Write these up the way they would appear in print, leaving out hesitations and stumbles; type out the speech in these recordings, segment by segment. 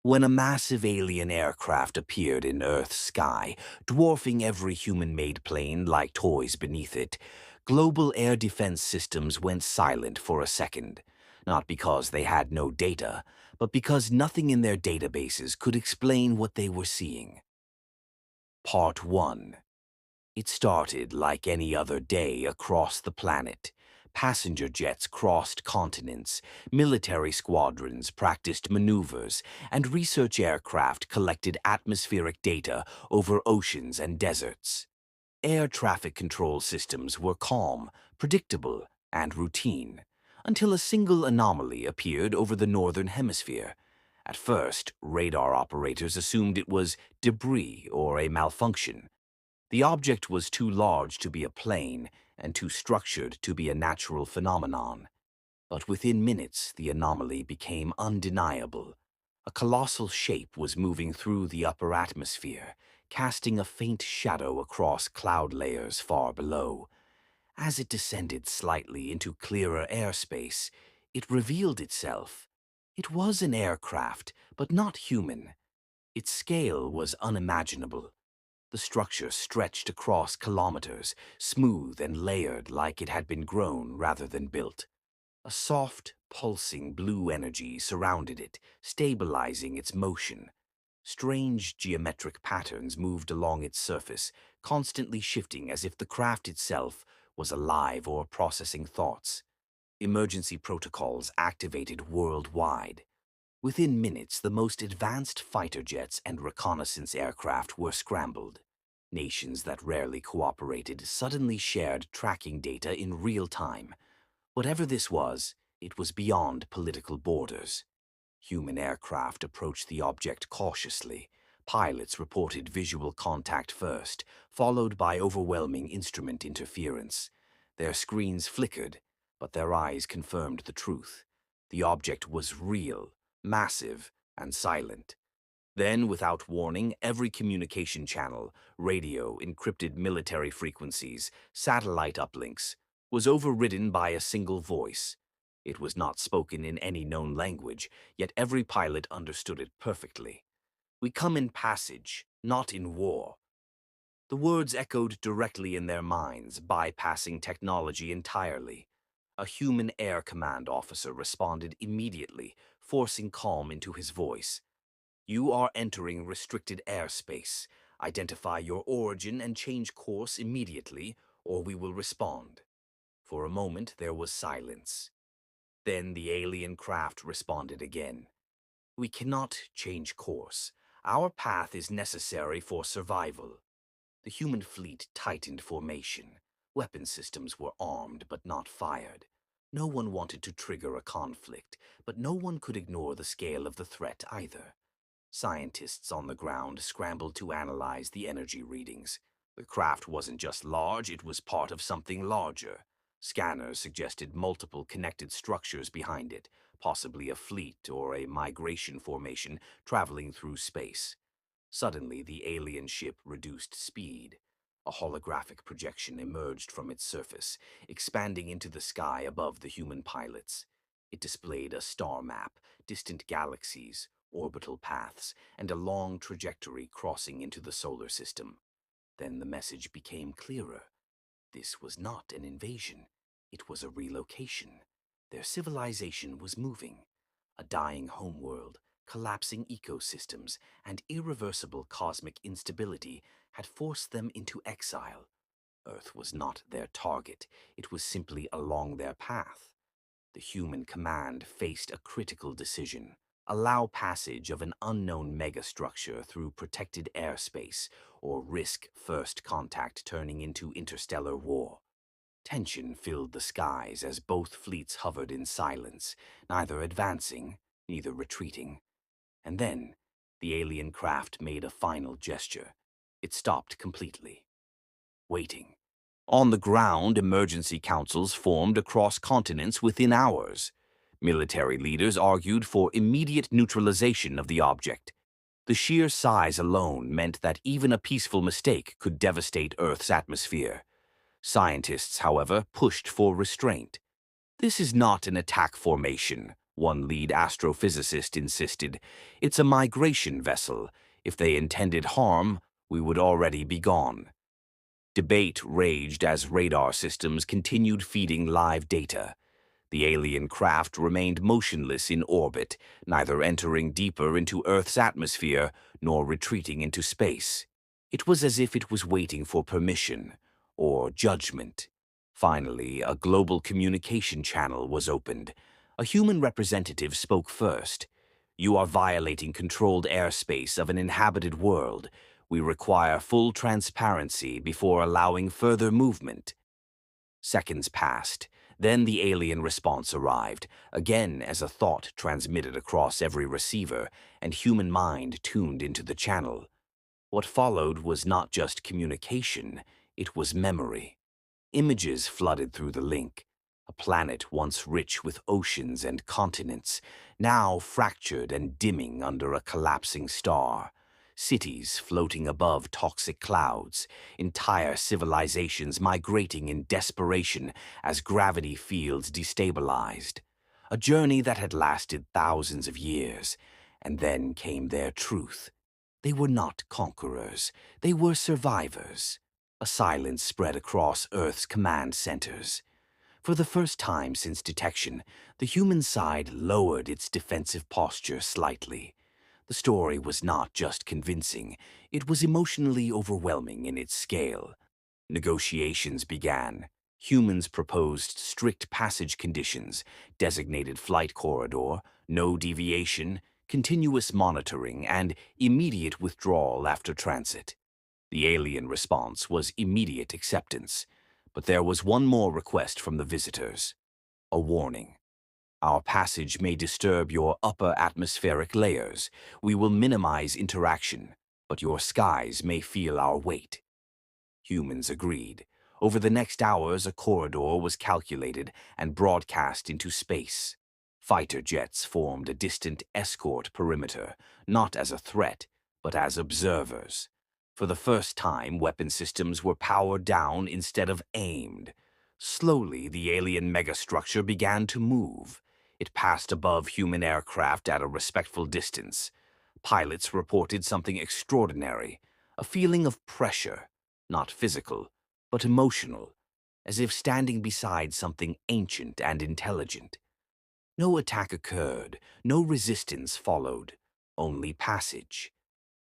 When a massive alien aircraft appeared in Earth's sky, dwarfing every human-made plane like toys beneath it, global air defense systems went silent for a second. Not because they had no data, but because nothing in their databases could explain what they were seeing. Part 1. It started like any other day across the planet. Passenger jets crossed continents, military squadrons practiced maneuvers, and research aircraft collected atmospheric data over oceans and deserts. Air traffic control systems were calm, predictable, and routine, until a single anomaly appeared over the northern hemisphere. At first, radar operators assumed it was debris or a malfunction. The object was too large to be a plane and too structured to be a natural phenomenon. But within minutes, the anomaly became undeniable. A colossal shape was moving through the upper atmosphere, casting a faint shadow across cloud layers far below. As it descended slightly into clearer airspace, it revealed itself. It was an aircraft, but not human. Its scale was unimaginable. The structure stretched across kilometers, smooth and layered like it had been grown rather than built. A soft, pulsing blue energy surrounded it, stabilizing its motion. Strange geometric patterns moved along its surface, constantly shifting as if the craft itself was alive or processing thoughts. Emergency protocols activated worldwide. Within minutes, the most advanced fighter jets and reconnaissance aircraft were scrambled. Nations that rarely cooperated suddenly shared tracking data in real time. Whatever this was, it was beyond political borders. Human aircraft approached the object cautiously. Pilots reported visual contact first, followed by overwhelming instrument interference. Their screens flickered, but their eyes confirmed the truth. The object was real, massive, and silent. Then, without warning, every communication channel, radio, encrypted military frequencies, satellite uplinks, was overridden by a single voice. It was not spoken in any known language, yet every pilot understood it perfectly. "We come in passage, not in war." The words echoed directly in their minds, bypassing technology entirely. A human air command officer responded immediately, forcing calm into his voice. "You are entering restricted airspace. Identify your origin and change course immediately, or we will respond." For a moment, there was silence. Then the alien craft responded again. "We cannot change course. Our path is necessary for survival." The human fleet tightened formation. Weapon systems were armed but not fired. No one wanted to trigger a conflict, but no one could ignore the scale of the threat either. Scientists on the ground scrambled to analyze the energy readings. The craft wasn't just large, it was part of something larger. Scanners suggested multiple connected structures behind it, possibly a fleet or a migration formation traveling through space. Suddenly, the alien ship reduced speed. A holographic projection emerged from its surface, expanding into the sky above the human pilots. It displayed a star map, distant galaxies, orbital paths, and a long trajectory crossing into the solar system. Then the message became clearer. This was not an invasion. It was a relocation. Their civilization was moving. A dying homeworld, collapsing ecosystems, and irreversible cosmic instability had forced them into exile. Earth was not their target. It was simply along their path. The human command faced a critical decision: allow passage of an unknown megastructure through protected airspace, or risk first contact turning into interstellar war. Tension filled the skies as both fleets hovered in silence, neither advancing, neither retreating. And then, the alien craft made a final gesture. It stopped completely, waiting. On the ground, emergency councils formed across continents within hours. Military leaders argued for immediate neutralization of the object. The sheer size alone meant that even a peaceful mistake could devastate Earth's atmosphere. Scientists, however, pushed for restraint. "This is not an attack formation," One lead astrophysicist insisted, "It's a migration vessel. If they intended harm, we would already be gone." Debate raged as radar systems continued feeding live data. The alien craft remained motionless in orbit, neither entering deeper into Earth's atmosphere nor retreating into space. It was as if it was waiting for permission or judgment. Finally, a global communication channel was opened. A human representative spoke first. "You are violating controlled airspace of an inhabited world. We require full transparency before allowing further movement." Seconds passed. Then the alien response arrived, again as a thought transmitted across every receiver, and human mind tuned into the channel. What followed was not just communication, it was memory. Images flooded through the link. A planet once rich with oceans and continents, now fractured and dimming under a collapsing star. Cities floating above toxic clouds, entire civilizations migrating in desperation as gravity fields destabilized. A journey that had lasted thousands of years, and then came their truth. They were not conquerors, they were survivors. A silence spread across Earth's command centers. For the first time since detection, the human side lowered its defensive posture slightly. The story was not just convincing, it was emotionally overwhelming in its scale. Negotiations began. Humans proposed strict passage conditions, designated flight corridor, no deviation, continuous monitoring, and immediate withdrawal after transit. The alien response was immediate acceptance, but there was one more request from the visitors. A warning. "Our passage may disturb your upper atmospheric layers. We will minimize interaction, but your skies may feel our weight." Humans agreed. Over the next hours, a corridor was calculated and broadcast into space. Fighter jets formed a distant escort perimeter, not as a threat, but as observers. For the first time, weapon systems were powered down instead of aimed. Slowly, the alien megastructure began to move. It passed above human aircraft at a respectful distance. Pilots reported something extraordinary, a feeling of pressure, not physical, but emotional, as if standing beside something ancient and intelligent. No attack occurred, no resistance followed, only passage.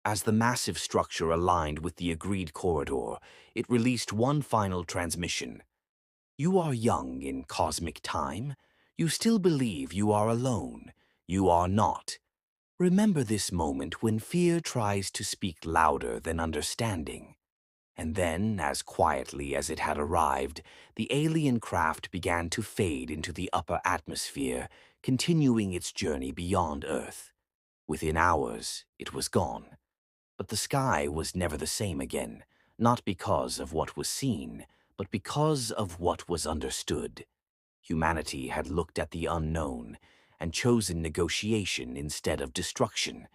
As the massive structure aligned with the agreed corridor, it released one final transmission. "You are young in cosmic time. You still believe you are alone. You are not. Remember this moment when fear tries to speak louder than understanding." And then, as quietly as it had arrived, the alien craft began to fade into the upper atmosphere, continuing its journey beyond Earth. Within hours, it was gone. But the sky was never the same again, not because of what was seen, but because of what was understood. Humanity had looked at the unknown and chosen negotiation instead of destruction.